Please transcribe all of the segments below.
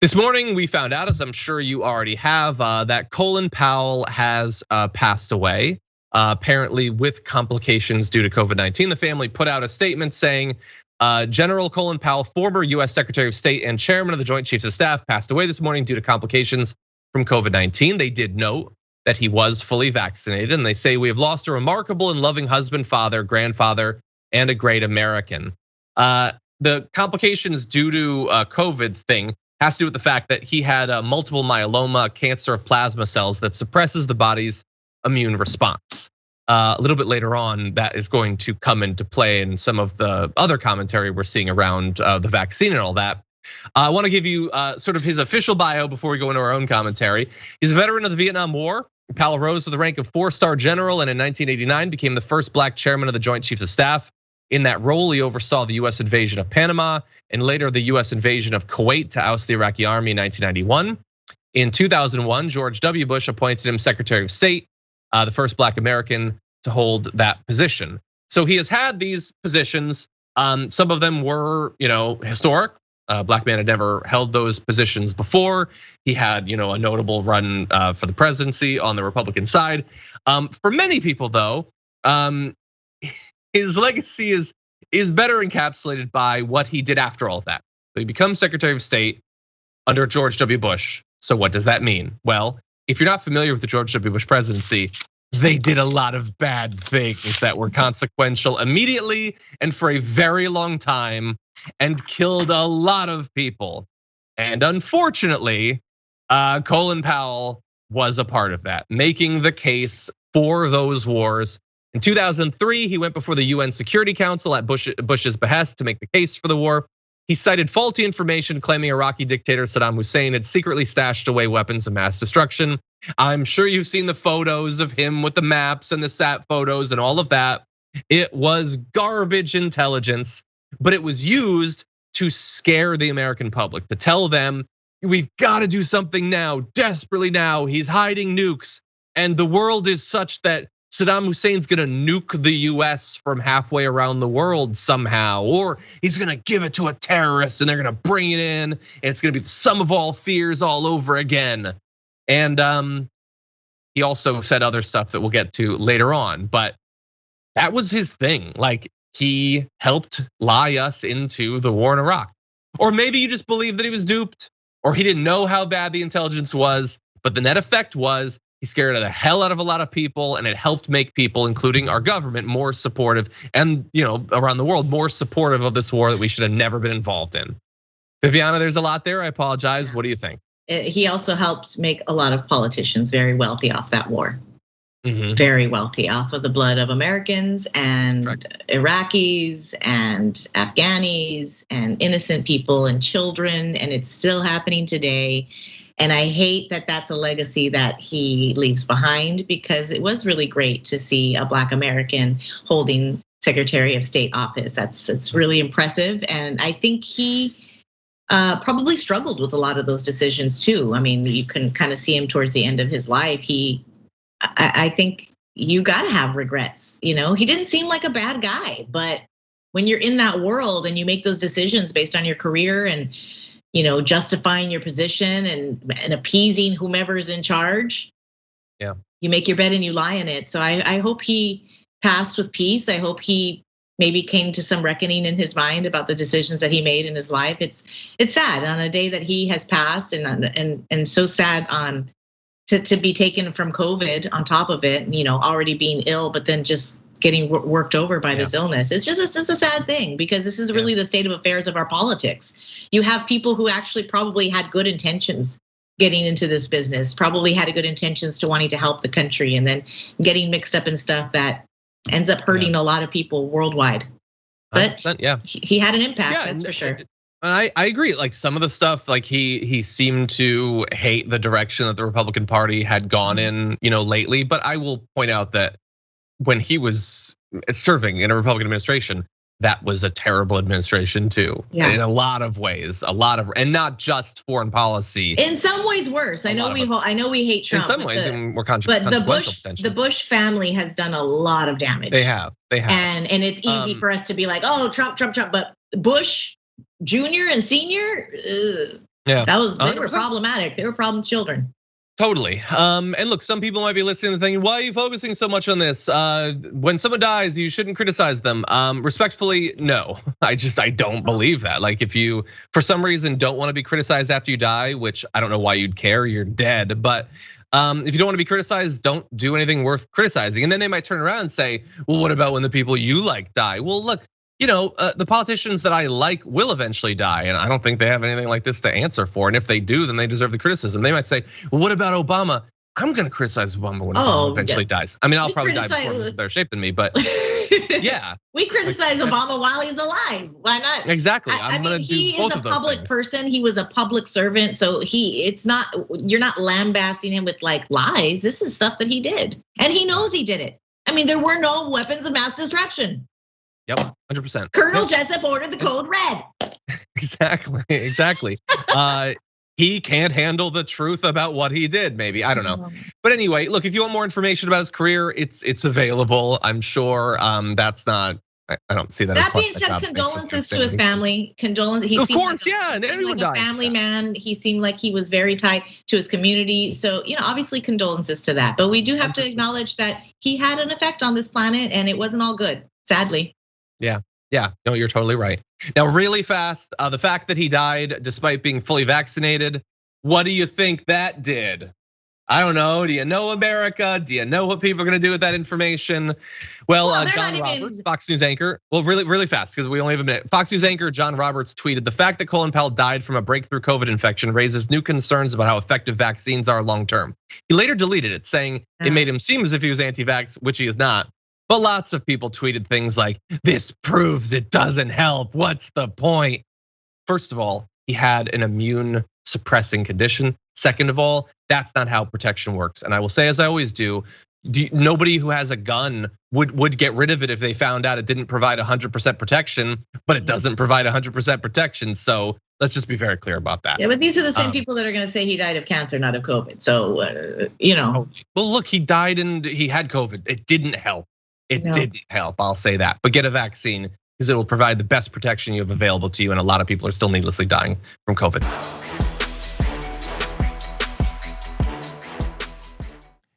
This morning, we found out, as I'm sure you already have, that Colin Powell has passed away, apparently with complications due to COVID-19. The family put out a statement saying, General Colin Powell, former US Secretary of State and Chairman of the Joint Chiefs of Staff, passed away this morning due to complications from COVID-19. They did note that he was fully vaccinated, and they say, we have lost a remarkable and loving husband, father, grandfather, and a great American. The complications due to COVID thing has to do with the fact that he had multiple myeloma, cancer of plasma cells that suppresses the body's immune response. A little bit later on, that is going to come into play in some of the other commentary we're seeing around the vaccine and all that. I want to give you sort of his official bio before we go into our own commentary. He's a veteran of the Vietnam War. Powell rose to the rank of 4-star general, and in 1989 became the first black chairman of the Joint Chiefs of Staff. In that role, he oversaw the US invasion of Panama and later the US invasion of Kuwait to oust the Iraqi army in 1991. In 2001, George W. Bush appointed him Secretary of State, the first black American to hold that position. So he has had these positions. Some of them were, historic. A black man had never held those positions before. He had, a notable run for the presidency on the Republican side. For many people, though, his legacy is better encapsulated by what he did after all of that. So he becomes Secretary of State under George W. Bush. So what does that mean? Well, if you're not familiar with the George W. Bush presidency, they did a lot of bad things that were consequential immediately and for a very long time and killed a lot of people. And unfortunately, Colin Powell was a part of that, making the case for those wars. In 2003, he went before the UN Security Council at Bush's behest to make the case for the war. He cited faulty information claiming Iraqi dictator Saddam Hussein had secretly stashed away weapons of mass destruction. I'm sure you've seen the photos of him with the maps and the sat photos and all of that. It was garbage intelligence, but it was used to scare the American public, to tell them, we've got to do something now, desperately now. He's hiding nukes, and the world is such that Saddam Hussein's gonna nuke the US from halfway around the world somehow, or he's gonna give it to a terrorist and they're gonna bring it in, and it's gonna be the sum of all fears all over again. And he also said other stuff that we'll get to later on, but that was his thing. Like, he helped lie us into the war in Iraq. Or maybe you just believe that he was duped, or he didn't know how bad the intelligence was, but the net effect was he scared the hell out of a lot of people, and it helped make people, including our government, more supportive, and around the world, more supportive of this war that we should have never been involved in. Viviana, there's a lot there. I apologize. What do you think? He also helped make a lot of politicians very wealthy off that war. Very wealthy off of the blood of Americans and Iraqis and Afghanis and innocent people and children, and it's still happening today. And I hate that that's a legacy that he leaves behind, because it was really great to see a black American holding Secretary of State office. It's really impressive, and I think he probably struggled with a lot of those decisions too. I mean, you can kind of see him towards the end of his life. I think you gotta have regrets. He didn't seem like a bad guy, but when you're in that world and you make those decisions based on your career and justifying your position and appeasing whomever's in charge. Yeah. You make your bed and you lie in it. So I hope he passed with peace. I hope he maybe came to some reckoning in his mind about the decisions that he made in his life. It's sad on a day that he has passed, and so sad to be taken from COVID on top of it, already being ill, but then just getting worked over by this illness. It's just a sad thing, because this is really the state of affairs of our politics. You have people who actually probably had good intentions getting into this business, probably had good intentions to wanting to help the country, and then getting mixed up in stuff that ends up hurting a lot of people worldwide. But he had an impact, that's for sure. And I agree. Like, some of the stuff, like he seemed to hate the direction that the Republican Party had gone in, lately. But I will point out that when he was serving in a Republican administration, that was a terrible administration too. Yeah. In a lot of ways, and not just foreign policy. In some ways worse. I know we hate Trump. In some ways, more consequential. But the Bush family has done a lot of damage. They have. And it's easy for us to be like, oh, Trump. But Bush Jr. and Senior, Yeah, they were problematic. They were problem children. Totally. And look, some people might be listening and thinking, why are you focusing so much on this? When someone dies, you shouldn't criticize them. Respectfully, no. I don't believe that. Like if you, for some reason, don't want to be criticized after you die, which I don't know why you'd care, you're dead. But if you don't want to be criticized, don't do anything worth criticizing. And then they might turn around and say, well, what about when the people you like die? Well, look, the politicians that I like will eventually die, and I don't think they have anything like this to answer for. And if they do, then they deserve the criticism. They might say, well, what about Obama? I'm gonna criticize Obama when Obama eventually dies. I mean, I'll probably die before he's in better shape than me, but yeah. We criticize Obama while he's alive. Why not? Exactly. I'm gonna do both of those things. He is a public person. He was a public servant. So you're not lambasting him with like lies. This is stuff that he did. And he knows he did it. I mean, there were no weapons of mass destruction. Yep, 100%. Colonel Jessup ordered the code red. Exactly. He can't handle the truth about what he did, maybe, I don't know. But anyway, look, if you want more information about his career, it's available, I'm sure. That's not, I don't see that. That being said, condolences to his family. Condolences. He of course, and everyone like a family man. He seemed like he was very tied to his community. So, obviously condolences to that. But we do have to acknowledge that he had an effect on this planet and it wasn't all good, sadly. Yeah, no, you're totally right. Now, really fast, the fact that he died despite being fully vaccinated, what do you think that did? I don't know. Do you know America? Do you know what people are gonna do with that information? Well, John Roberts, Fox News anchor, really fast, because we only have a minute. Fox News anchor John Roberts tweeted, the fact that Colin Powell died from a breakthrough COVID infection raises new concerns about how effective vaccines are long term. He later deleted it, saying it made him seem as if he was anti-vax, which he is not. But lots of people tweeted things like, this proves it doesn't help, what's the point? First of all, he had an immune suppressing condition. Second of all, that's not how protection works. And I will say, as I always do, nobody who has a gun would get rid of it if they found out it didn't provide 100% protection, but it doesn't provide 100% protection. So let's just be very clear about that. Yeah, but these are the same people that are gonna say he died of cancer, not of COVID. So, Well, look, he died and he had COVID. It didn't help. It didn't help, I'll say that. But get a vaccine because it will provide the best protection you have available to you. And a lot of people are still needlessly dying from COVID.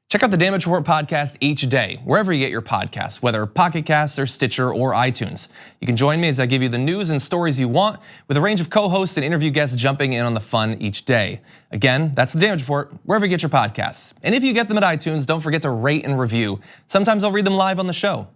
Check out the Damage Report podcast each day, wherever you get your podcasts, whether Pocket Casts or Stitcher or iTunes. You can join me as I give you the news and stories you want with a range of co-hosts and interview guests jumping in on the fun each day. Again, that's the Damage Report, wherever you get your podcasts. And if you get them at iTunes, don't forget to rate and review. Sometimes I'll read them live on the show.